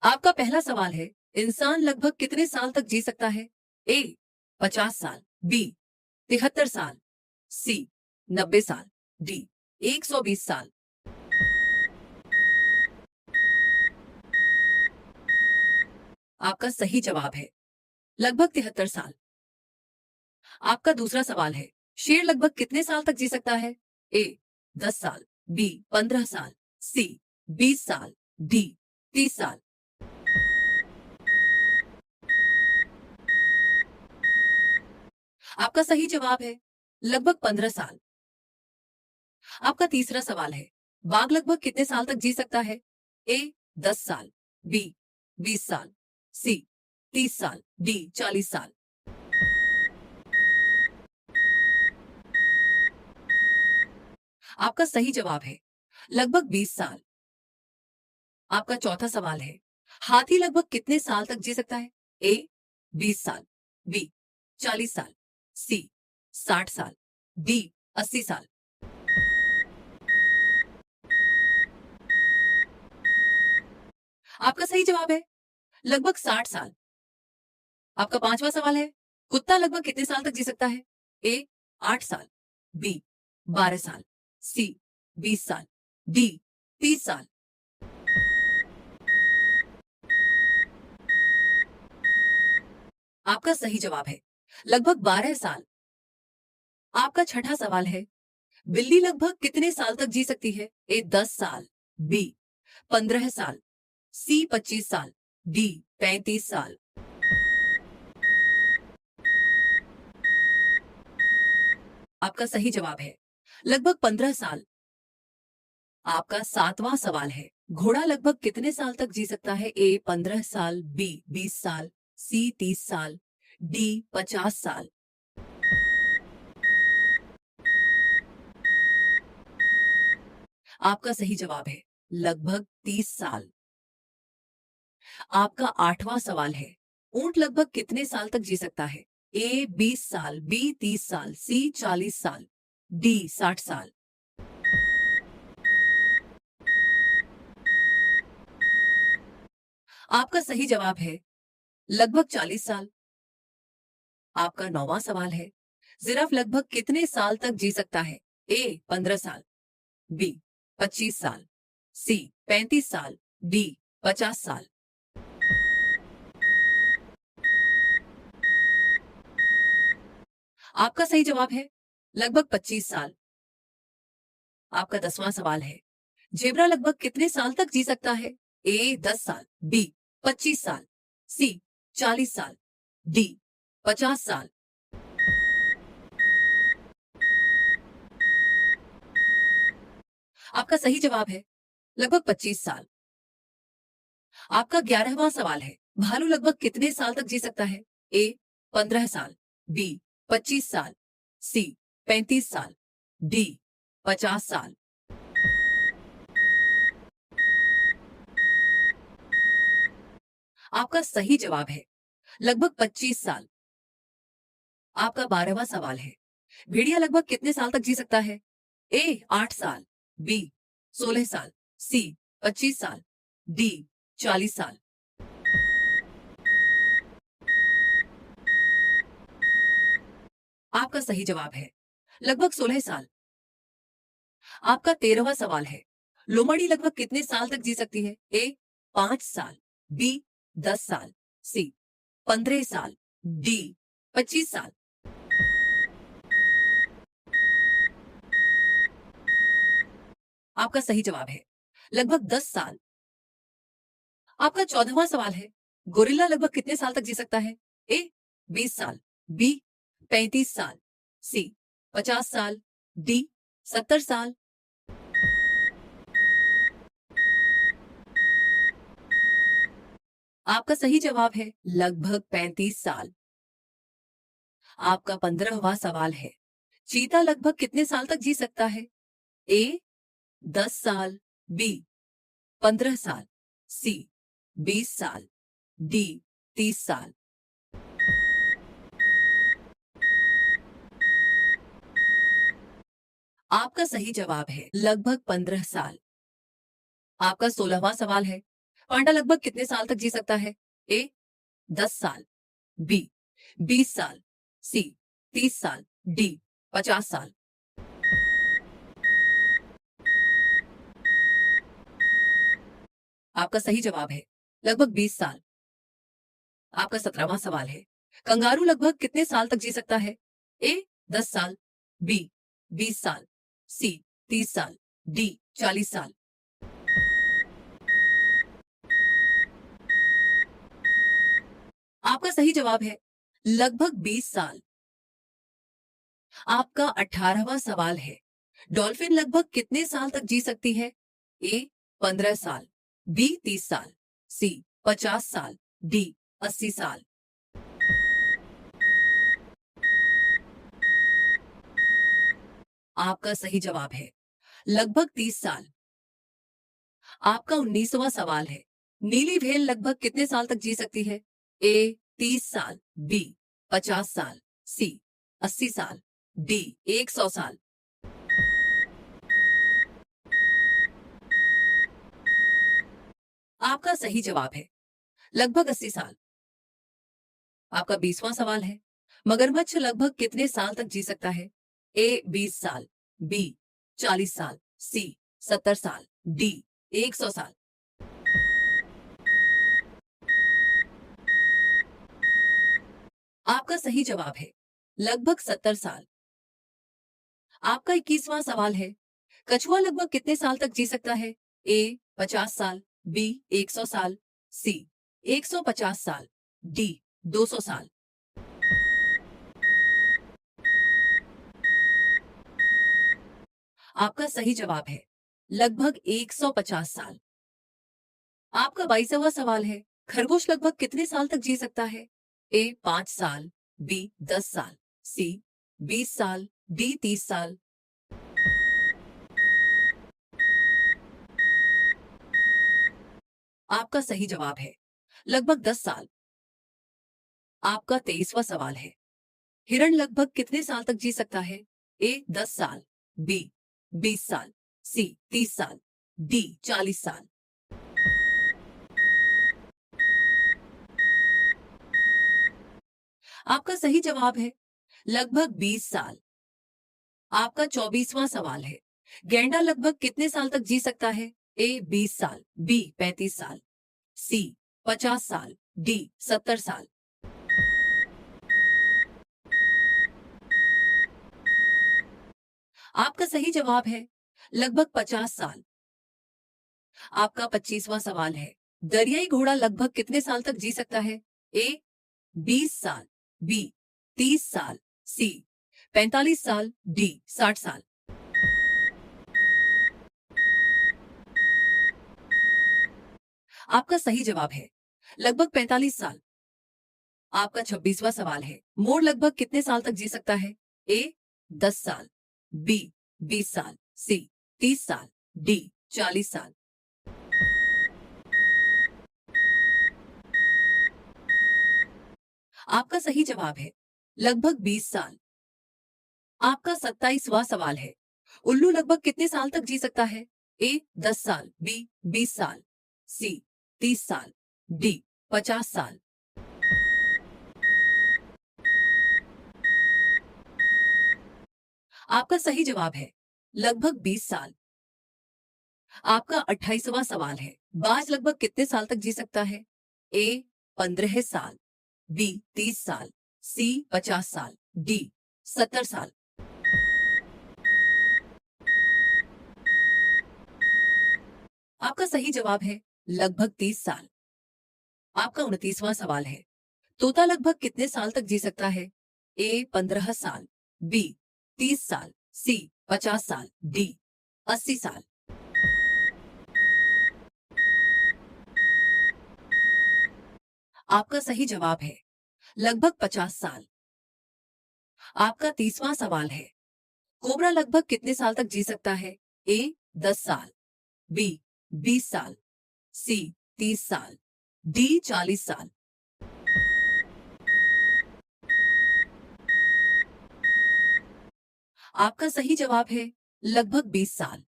आपका पहला सवाल है, इंसान लगभग कितने साल तक जी सकता है? ए 50 साल, बी 73 साल, सी 90 साल, डी 120 साल। आपका सही जवाब है लगभग 73 साल। आपका दूसरा सवाल है, शेर लगभग कितने साल तक जी सकता है? ए 10 साल, बी 15 साल, सी 20 साल, डी 30 साल। आपका सही जवाब है लगभग 15 साल। आपका तीसरा सवाल है, बाघ लगभग कितने साल तक जी सकता है? ए 10 साल, बी 20 साल, सी 30 साल, डी 40 साल। आपका सही जवाब है लगभग 20 साल। आपका चौथा सवाल है, हाथी लगभग कितने साल तक जी सकता है? ए 20 साल, बी 40 साल, सी 60 साल, डी 80 साल। आपका सही जवाब है लगभग 60 साल। आपका पांचवा सवाल है, कुत्ता लगभग कितने साल तक जी सकता है? ए 8 साल, बी 12 साल, सी 20 साल, डी 30 साल। आपका सही जवाब है लगभग 12 साल। आपका छठा सवाल है, बिल्ली लगभग कितने साल तक जी सकती है? ए 10 साल, बी 15 साल, सी 25 साल, डी 35 साल। आपका सही जवाब है लगभग 15 साल। आपका सातवां सवाल है, घोड़ा लगभग कितने साल तक जी सकता है? ए 15 साल, बी 20 साल, सी 30 साल, डी 50 साल। आपका सही जवाब है लगभग 30 साल। आपका आठवां सवाल है, ऊंट लगभग कितने साल तक जी सकता है? ए 20 साल, बी 30 साल, सी 40 साल, डी 60 साल। आपका सही जवाब है लगभग 40 साल। आपका नौवां सवाल है, जिराफ लगभग कितने साल तक जी सकता है? ए 15 साल, बी 25 साल, सी 35 साल, डी 50 साल। आपका सही जवाब है लगभग 25 साल। आपका 10वां सवाल है, जेबरा लगभग कितने साल तक जी सकता है? ए 10 साल, बी 25 साल, सी 40 साल, डी 50 साल। आपका सही जवाब है लगभग 25 साल। आपका 11वां सवाल है, भालू लगभग कितने साल तक जी सकता है? ए 15 साल, बी 25 साल, सी 35 साल, डी 50 साल। आपका सही जवाब है लगभग 25 साल। आपका 12वां सवाल है, भेड़िया लगभग कितने साल तक जी सकता है? ए 8 साल, बी 16 साल, सी 25 साल, डी 40 साल। आपका सही जवाब है लगभग 16 साल। आपका 13वां सवाल है, लोमड़ी लगभग कितने साल तक जी सकती है? ए 5 साल, बी 10 साल, सी 15 साल, डी 25 साल। आपका सही जवाब है लगभग 10 साल। आपका 14वां सवाल है, गोरिल्ला लगभग कितने साल तक जी सकता है? ए 20 साल, बी 35 साल, सी 50 साल, डी 70 साल। आपका सही जवाब है लगभग 35 साल। आपका 15वां सवाल है, चीता लगभग कितने साल तक जी सकता है? ए 10 साल, बी 15 साल, सी 20 साल, डी 30 साल। आपका सही जवाब है लगभग 15 साल। आपका 16वां सवाल है, पांडा लगभग कितने साल तक जी सकता है? ए 10 साल, बी 20 साल, सी 30 साल, डी 50 साल। आपका सही जवाब है लगभग 20 साल। आपका 17वां सवाल है, कंगारू लगभग कितने साल तक जी सकता है? ए 10 साल, बी 20 साल, सी 30 साल, डी 40 साल। आपका सही जवाब है लगभग 20 साल। आपका 18वां सवाल है, डॉल्फिन लगभग कितने साल तक जी सकती है? ए 15 साल, बी 30 साल, सी 50 साल, डी 80 साल। आपका सही जवाब है लगभग 30 साल। आपका 19वां सवाल है, नीली व्हेल लगभग कितने साल तक जी सकती है? ए 30 साल, बी 50 साल, सी 80 साल, डी 100 साल। आपका सही जवाब है लगभग 80 साल। आपका 20वां सवाल है, मगरमच्छ लगभग कितने साल तक जी सकता है? ए 20 साल, बी 40 साल, सी 70 साल, डी 100 साल। आपका सही जवाब है लगभग 70 साल। आपका 21वां सवाल है, कछुआ लगभग कितने साल तक जी सकता है? ए 50 साल, बी 100 साल, सी 150 साल, डी 200 साल। आपका सही जवाब है लगभग 150 साल। आपका 22वां सवाल है, खरगोश लगभग कितने साल तक जी सकता है? ए 5 साल, बी 10 साल, सी 20 साल, डी 30 साल। आपका सही जवाब है लगभग 10 साल। आपका 23वां सवाल है, हिरण लगभग कितने साल तक जी सकता है? ए 10 साल, बी 20 साल, सी 30 साल, डी 40 साल। आपका सही जवाब है लगभग 20 साल। आपका 24वां सवाल है, गैंडा लगभग कितने साल तक जी सकता है? ए 20 साल, बी 35 साल, सी 50 साल, डी 70 साल। आपका सही जवाब है लगभग 50 साल। आपका 25वां सवाल है, दरियाई घोड़ा लगभग कितने साल तक जी सकता है? ए 20 साल, बी 30 साल, सी 45 साल, डी 60 साल। आपका सही जवाब है लगभग 45 साल। आपका 26वां सवाल है, मोर लगभग कितने साल तक जी सकता है? ए 10 साल, बी 20 साल, सी 30 साल, डी 40 साल। आपका सही जवाब है लगभग 20 साल। आपका 27वां सवाल है, उल्लू लगभग कितने साल तक जी सकता है? ए 10 साल, बी 20 साल, सी 30 साल, डी 50 साल। आपका सही जवाब है लगभग 20 साल। आपका 28वां सवाल है, बाज लगभग कितने साल तक जी सकता है? ए 15 साल, बी 30 साल, सी 50 साल, डी 70 साल। आपका सही जवाब है लगभग 30 साल। आपका 29वां सवाल है, तोता लगभग कितने साल तक जी सकता है? ए 15 साल, बी 30 साल, सी 50 साल, डी 80 साल। आपका सही जवाब है लगभग 50 साल। आपका 30वां सवाल है, कोबरा लगभग कितने साल तक जी सकता है? ए 10 साल, बी 20 साल, सी 30 साल, डी 40 साल। आपका सही जवाब है लगभग 20 साल।